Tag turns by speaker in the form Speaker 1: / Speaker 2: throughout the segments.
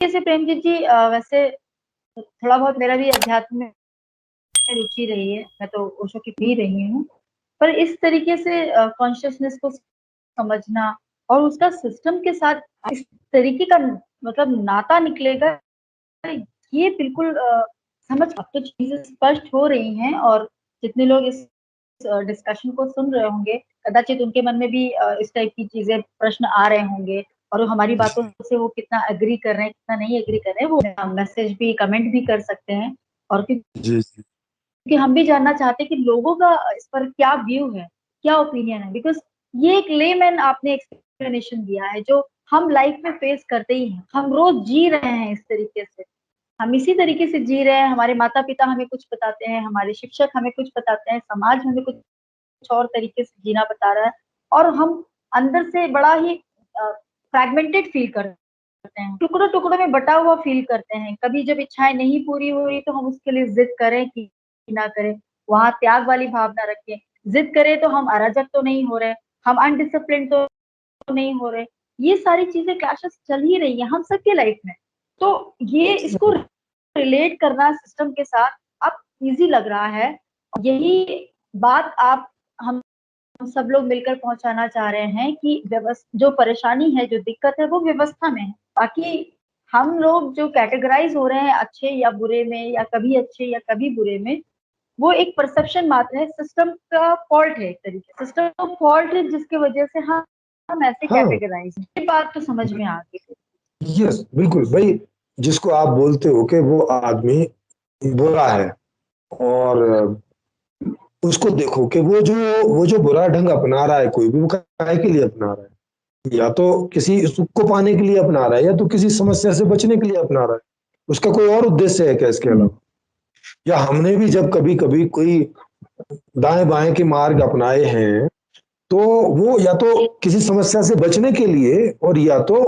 Speaker 1: से प्रेमजीत जी, वैसे थोड़ा बहुत मेरा भी अध्यात्म में रुचि रही है, मैं तो ओशो की पी रही हूँ। पर इस तरीके से कॉन्शियसनेस को समझना और उसका सिस्टम के साथ इस तरीके का मतलब नाता निकलेगा, ये बिल्कुल समझ अब तो चीजें स्पष्ट हो रही हैं। और जितने लोग इस डिस्कशन को सुन रहे होंगे, कदाचित उनके मन में भी इस टाइप की चीजें प्रश्न आ रहे होंगे, और हमारी बातों से वो कितना एग्री कर रहे हैं, कितना नहीं एग्री कर रहे हैं, वो मैसेज भी, कमेंट भी कर सकते हैं। और
Speaker 2: जी जी।
Speaker 1: क्योंकि हम भी जानना चाहते हैं कि लोगों का इस पर क्या व्यू है, क्या ओपिनियन है। बिकॉज ये एक लेमैन आपने एक्सप्लेनेशन दिया है जो हम लाइफ में फेस करते ही हैं, हम रोज जी रहे हैं इस तरीके से, हम इसी तरीके से जी रहे हैं। हमारे माता पिता हमें कुछ बताते हैं, हमारे शिक्षक हमें कुछ बताते हैं, समाज हमें कुछ और तरीके से जीना बता रहा है, और हम अंदर से बड़ा ही फ्रैगमेंटेड फील करते हैं, टुकड़ों टुकड़ों में बटा हुआ फील करते हैं। कभी जब इच्छाएं नहीं पूरी हो रही तो हम उसके लिए जिद करें कि ना करें, वहां त्याग वाली भावना रखें। जिद करें तो हम अराजक तो नहीं हो रहे, हम अनडिसिप्लिन तो नहीं हो रहे। ये सारी चीजें क्लैशेस चल ही रही है हम सबके लाइफ में। तो ये इसको रिलेट करना सिस्टम के साथ अब इजी लग रहा है। यही बात आप हम सब लोग मिलकर पहुंचाना चाह रहे हैं कि व्यवस्था जो परेशानी है, जो दिक्कत है, वो व्यवस्था में है। बाकी हम लोग जो कैटेगराइज हो रहे हैं अच्छे या बुरे में, या कभी अच्छे या कभी बुरे में, वो एक परसेप्शन मात्र है। सिस्टम का फॉल्ट है, एक तरीके सिस्टम का फॉल्ट है जिसकी वजह से हम ऐसे
Speaker 2: हाँ।
Speaker 1: कैटेगराइज, ये बात तो समझ में आ गई।
Speaker 2: यस बिल्कुल भाई। जिसको आप बोलते हो कि वो आदमी बुरा है, और उसको देखो कि वो जो बुरा ढंग अपना रहा है, कोई भी वो काहे के लिए अपना रहा है? या तो किसी सुख को पाने के लिए अपना रहा है, या तो किसी समस्या से बचने के लिए अपना रहा है। उसका कोई और उद्देश्य है क्या इसके अलावा? या हमने भी जब कभी कभी कोई दाएं बाएं के मार्ग अपनाए हैं, तो वो या तो किसी समस्या से बचने के लिए, और या तो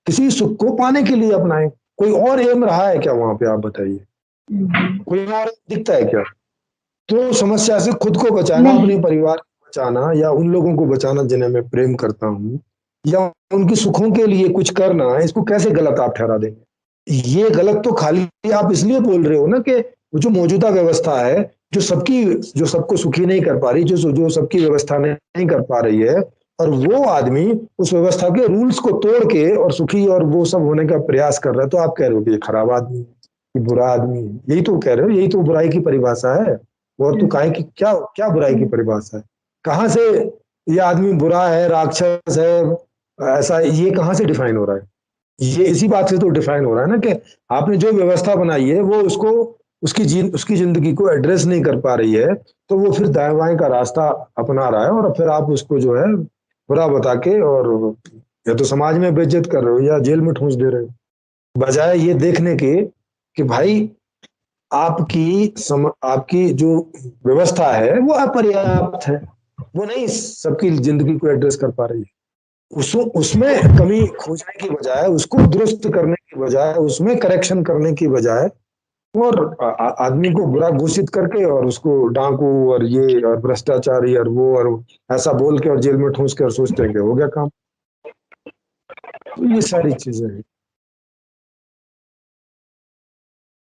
Speaker 2: किसी सुख को पाने के लिए अपनाए। कोई और एम रहा है क्या वहां पे? आप बताइए, कोई और दिखता है क्या? तो समस्या से खुद को बचाना,
Speaker 1: नहीं।
Speaker 2: अपने परिवार को बचाना, या उन लोगों को बचाना जिन्हें मैं प्रेम करता हूँ, या उनके सुखों के लिए कुछ करना, इसको कैसे गलत आप ठहरा देंगे? ये गलत तो खाली आप इसलिए बोल रहे हो ना कि वो जो मौजूदा व्यवस्था है, जो सबको सुखी नहीं कर पा रही, जो जो सबकी व्यवस्था नहीं कर पा रही है, और वो आदमी उस व्यवस्था के रूल्स को तोड़ के और सुखी और वो सब होने का प्रयास कर रहा है, तो आप कह रहे हो कि ये खराब आदमी है, ये बुरा आदमी है। यही तो कह रहे हो, यही तो बुराई की परिभाषा है। और तो काहे की क्या क्या बुराई की परिभाषा है? कहाँ से ये आदमी बुरा है, राक्षस है, ऐसा ये कहाँ से डिफाइन हो रहा है? ये इसी बात से तो डिफाइन हो रहा है ना कि आपने जो व्यवस्था बनाई है वो उसको उसकी जिंदगी को एड्रेस नहीं कर पा रही है, तो वो फिर दाएं बाएं का रास्ता अपना रहा है, और फिर आप उसको जो है बुरा बता के, और या तो समाज में बेइज्जत कर रहे हो या जेल में ठूंस दे रहे हो, बजाय ये देखने के कि भाई आपकी जो व्यवस्था है वो अपर्याप्त है, वो नहीं सबकी जिंदगी को एड्रेस कर पा रही है। उसमें कमी खोजने की बजाय, उसको दुरुस्त करने की बजाय, उसमें करेक्शन करने की बजाय, और आदमी को बुरा घोषित करके और उसको डाकू और ये और भ्रष्टाचारी और वो और ऐसा बोल के और जेल में ठूस के और सोचते हैं कि हो गया काम। तो ये सारी चीजें हैं।